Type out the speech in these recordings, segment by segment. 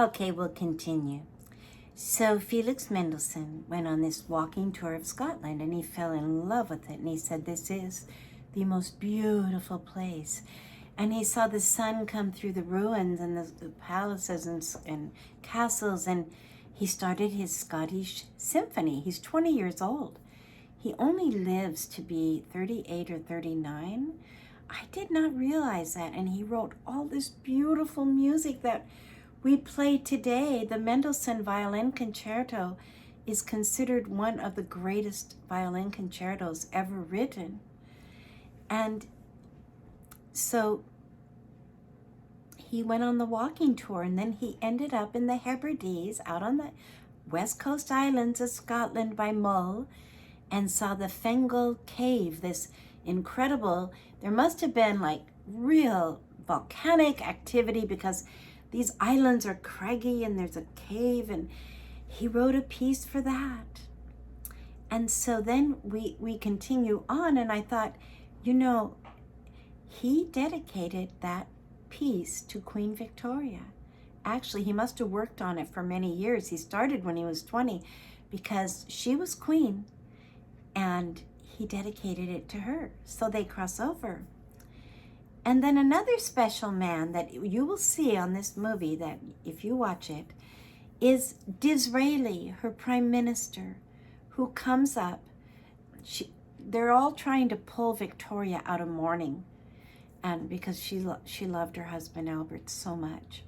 Okay, we'll continue. So Felix Mendelssohn went on this walking tour of Scotland and he fell in love with it. And he said, this is the most beautiful place. And he saw the sun come through the ruins and the palaces and castles. And he started his Scottish symphony. He's 20 years old. He only lives to be 38 or 39. I did not realize that. And he wrote all this beautiful music that we play today. The Mendelssohn Violin Concerto is considered one of the greatest violin concertos ever written. And so he went on the walking tour, and then he ended up in the Hebrides out on the west coast islands of Scotland by Mull, and saw the Fingal Cave, this incredible, there must have been like real volcanic activity because these islands are craggy and there's a cave, and he wrote a piece for that. And so then we continue on, and I thought, he dedicated that piece to Queen Victoria. Actually, he must have worked on it for many years. He started when he was 20 because she was queen, and he dedicated it to her. So they cross over. And then another special man that you will see on this movie, that if you watch it, is Disraeli, her prime minister, who comes up. They're all trying to pull Victoria out of mourning, and because she loved her husband Albert so much.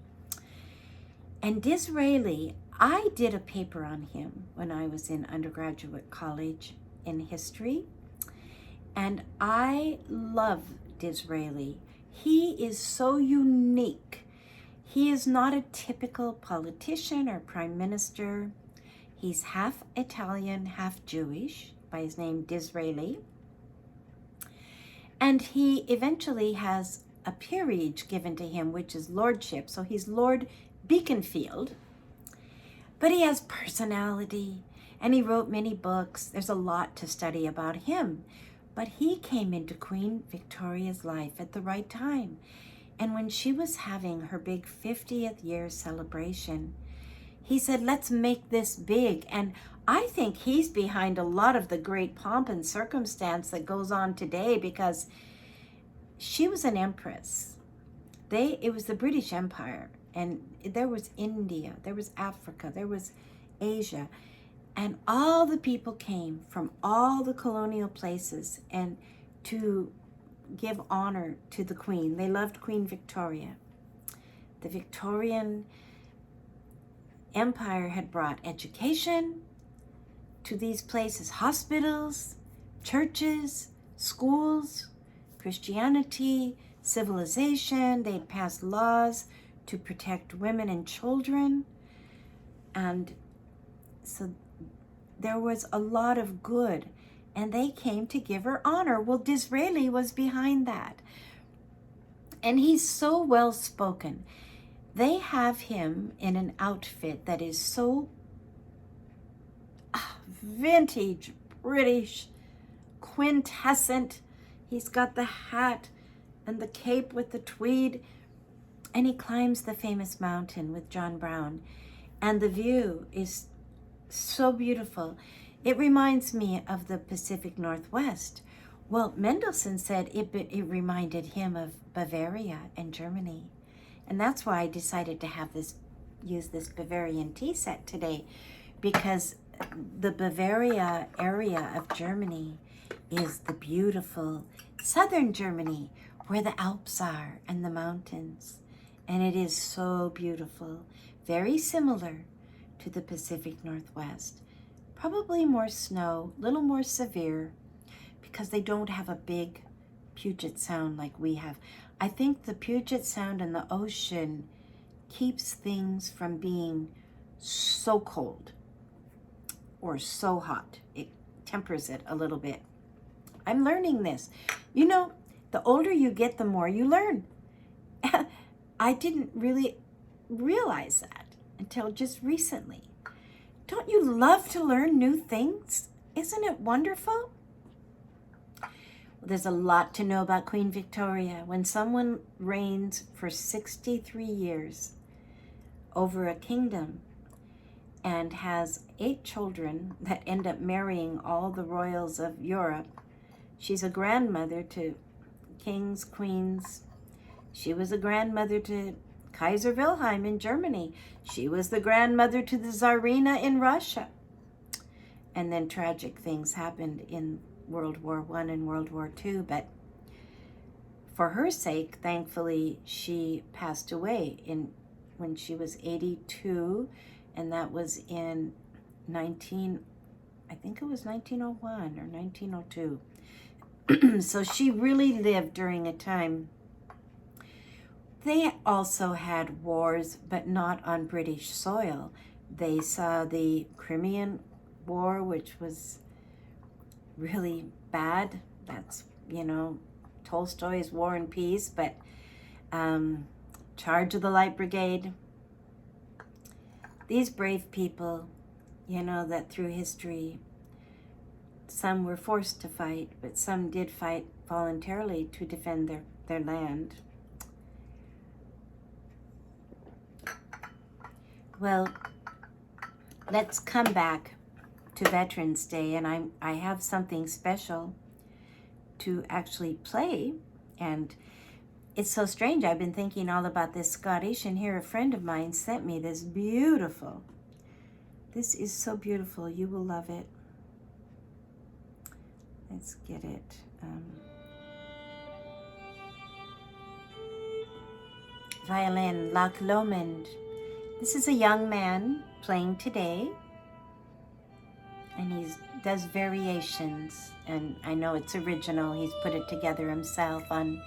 And Disraeli, I did a paper on him when I was in undergraduate college in history, and I love Disraeli. He is so unique. He is not a typical politician or prime minister. He's half Italian, half Jewish, by his name Disraeli. And he eventually has a peerage given to him, which is lordship. So he's Lord Beaconsfield. But he has personality, and he wrote many books. There's a lot to study about him. But he came into Queen Victoria's life at the right time. And when she was having her big 50th year celebration, he said, let's make this big. And I think he's behind a lot of the great pomp and circumstance that goes on today, because she was an empress. It was the British Empire, and there was India, there was Africa, there was Asia. And all the people came from all the colonial places and to give honor to the Queen. They loved Queen Victoria. The Victorian Empire had brought education to these places, hospitals, churches, schools, Christianity, civilization. They'd passed laws to protect women and children. And so there was a lot of good, and they came to give her honor. Well, Disraeli was behind that. And he's so well spoken. They have him in an outfit that is so vintage, British, quintessent. He's got the hat and the cape with the tweed, and he climbs the famous mountain with John Brown. And the view is so beautiful. It reminds me of the Pacific Northwest. Well, Mendelssohn said it reminded him of Bavaria and Germany. And that's why I decided to use this Bavarian tea set today, because the Bavaria area of Germany is the beautiful southern Germany, where the Alps are and the mountains. And it is so beautiful, very similar to the Pacific Northwest. Probably more snow, a little more severe, because they don't have a big Puget Sound like we have. I think the Puget Sound and the ocean keeps things from being so cold or so hot. It tempers it a little bit. I'm learning this. The older you get, the more you learn. I didn't really realize that until just recently. Don't you love to learn new things? Isn't it wonderful? Well, there's a lot to know about Queen Victoria. When someone reigns for 63 years, over a kingdom and has 8 children that end up marrying all the royals of Europe. She's a grandmother to kings, queens. She was a grandmother to Kaiser Wilhelm in Germany. She was the grandmother to the Tsarina in Russia. And then tragic things happened in World War I and World War II, but for her sake, thankfully, she passed away when she was 82, and that was in I think it was 1901 or 1902. So she really lived during a time. They also had wars, but not on British soil. They saw the Crimean War, which was really bad. That's, Tolstoy's War and Peace, but Charge of the Light Brigade. These brave people, that through history, some were forced to fight, but some did fight voluntarily to defend their land. Well, let's come back to Veterans Day, and I have something special to actually play, and it's so strange. I've been thinking all about this Scottish, and here a friend of mine sent me this beautiful. This is so beautiful. You will love it. Let's get it. Violin, Loch Lomond. This is a young man playing today, and he does variations, and I know it's original. He's put it together himself on.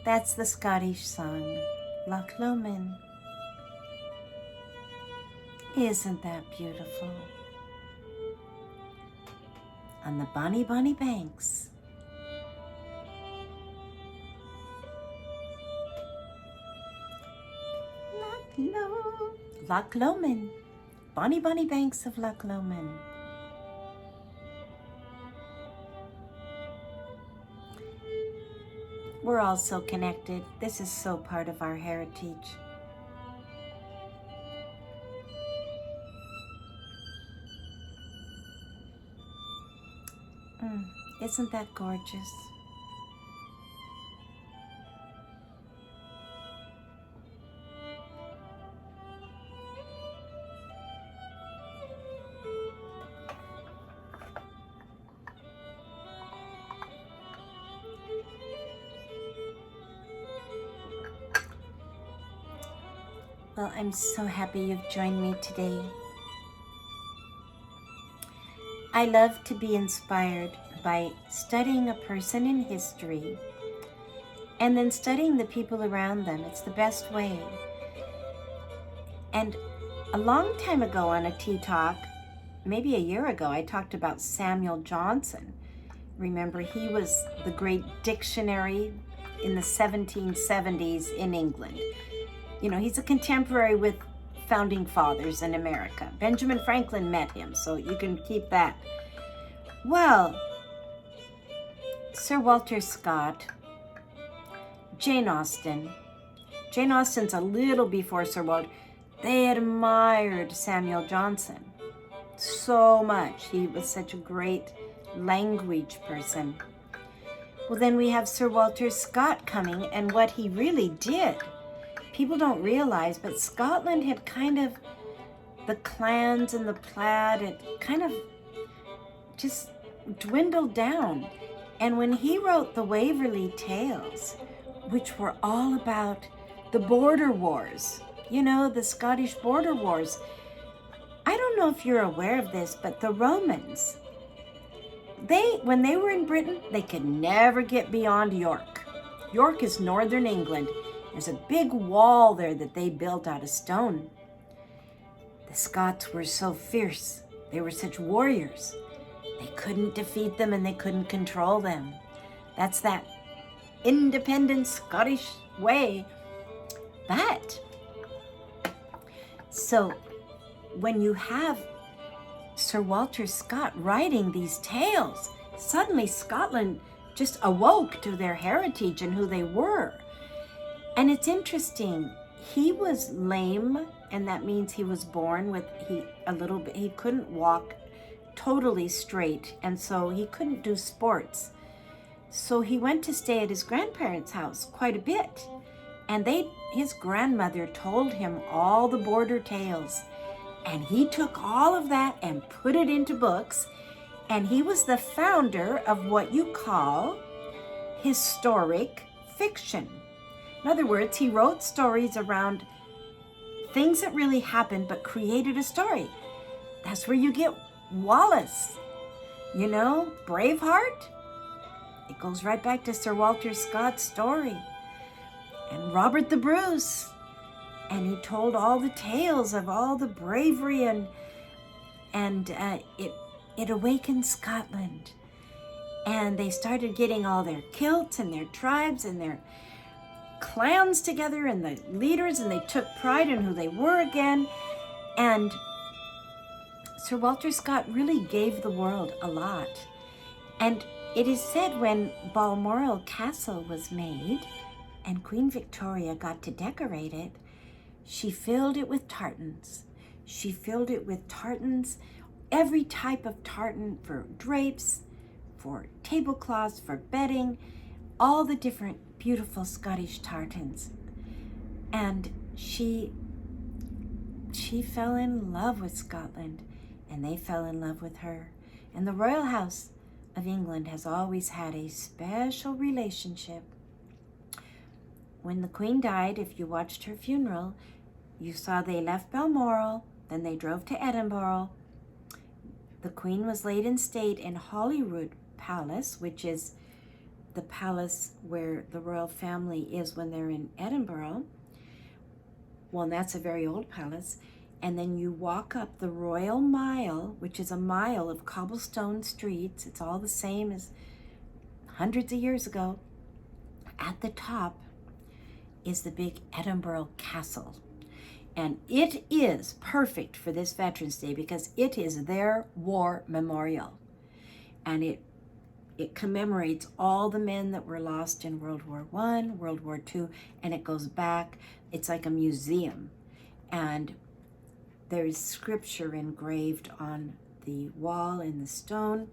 That's the Scottish song, Loch Lomond. Isn't that beautiful? On the bonny, bonny banks. Loch Lomond. Bonny, bonny banks of Loch Lomond. We're all so connected. This is so part of our heritage. Isn't that gorgeous? Well, I'm so happy you've joined me today. I love to be inspired by studying a person in history and then studying the people around them. It's the best way. And a long time ago on a Tea Talk, maybe a year ago, I talked about Samuel Johnson. Remember, he was the great dictionary in the 1770s in England. He's a contemporary with founding fathers in America. Benjamin Franklin met him, so you can keep that. Well, Sir Walter Scott, Jane Austen. Jane Austen's a little before Sir Walter. They admired Samuel Johnson so much. He was such a great language person. Well, then we have Sir Walter Scott coming, and what he really did. People don't realize, but Scotland had kind of, the clans and the plaid, it kind of just dwindled down. And when he wrote the Waverley Tales, which were all about the border wars, the Scottish border wars. I don't know if you're aware of this, but the Romans, when they were in Britain, they could never get beyond York. York is northern England. There's a big wall there that they built out of stone. The Scots were so fierce. They were such warriors. They couldn't defeat them and they couldn't control them. That's that independent Scottish way. But, so when you have Sir Walter Scott writing these tales, suddenly Scotland just awoke to their heritage and who they were. And it's interesting, he was lame, and that means he was born with he couldn't walk totally straight, and so he couldn't do sports. So he went to stay at his grandparents' house quite a bit. And his grandmother told him all the border tales. And he took all of that and put it into books. And he was the founder of what you call historic fiction. In other words, he wrote stories around things that really happened, but created a story. That's where you get Wallace. You know, Braveheart? It goes right back to Sir Walter Scott's story. And Robert the Bruce. And he told all the tales of all the bravery, and it awakened Scotland. And they started getting all their kilts and their tribes and their clans together and the leaders, and they took pride in who they were again. And Sir Walter Scott really gave the world a lot. And it is said when Balmoral Castle was made and Queen Victoria got to decorate it, she filled it with tartans. She filled it with tartans, every type of tartan, for drapes, for tablecloths, for bedding, all the different beautiful Scottish tartans. And she fell in love with Scotland, and they fell in love with her. And the Royal House of England has always had a special relationship. When the Queen died, if you watched her funeral, you saw they left Balmoral, then they drove to Edinburgh. The Queen was laid in state in Holyrood Palace, which is the palace where the royal family is when they're in Edinburgh. Well, that's a very old palace. And then you walk up the Royal Mile, which is a mile of cobblestone streets. It's all the same as hundreds of years ago. At the top is the big Edinburgh Castle. And it is perfect for this Veterans Day because it is their war memorial. And it commemorates all the men that were lost in World War I, World War II, and it goes back. It's like a museum. And there is scripture engraved on the wall in the stone.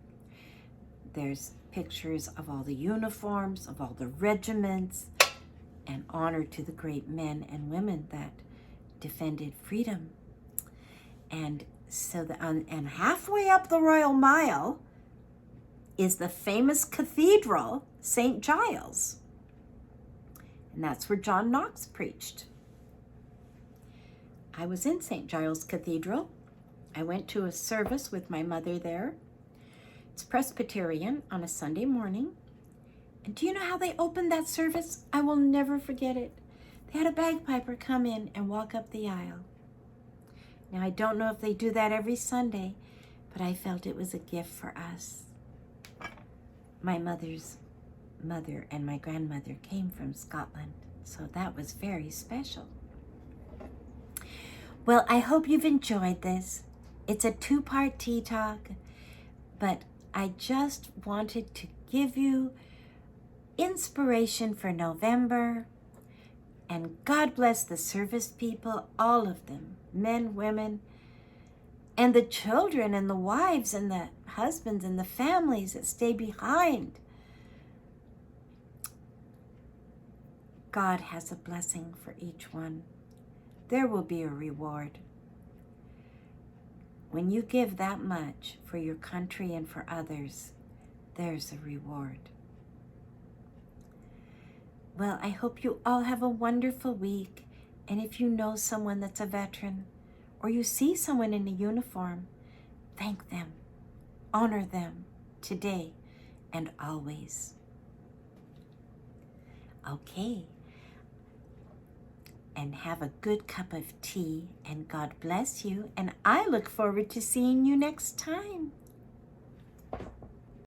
There's pictures of all the uniforms, of all the regiments, and honor to the great men and women that defended freedom. And so and halfway up the Royal Mile is the famous cathedral, St. Giles. And that's where John Knox preached. I was in St. Giles Cathedral. I went to a service with my mother there. It's Presbyterian on a Sunday morning. And do you know how they opened that service? I will never forget it. They had a bagpiper come in and walk up the aisle. Now, I don't know if they do that every Sunday, but I felt it was a gift for us. My mother's mother and my grandmother came from Scotland, so that was very special. Well, I hope you've enjoyed this. It's a 2-part tea talk, but I just wanted to give you inspiration for November. And God bless the service people, all of them, men, women, and the children and the wives and the husbands and the families that stay behind. God has a blessing for each one. There will be a reward. When you give that much for your country and for others, there's a reward. Well, I hope you all have a wonderful week. And if you know someone that's a veteran, or you see someone in a uniform, thank them, honor them today and always. Okay. And have a good cup of tea, and God bless you. And I look forward to seeing you next time.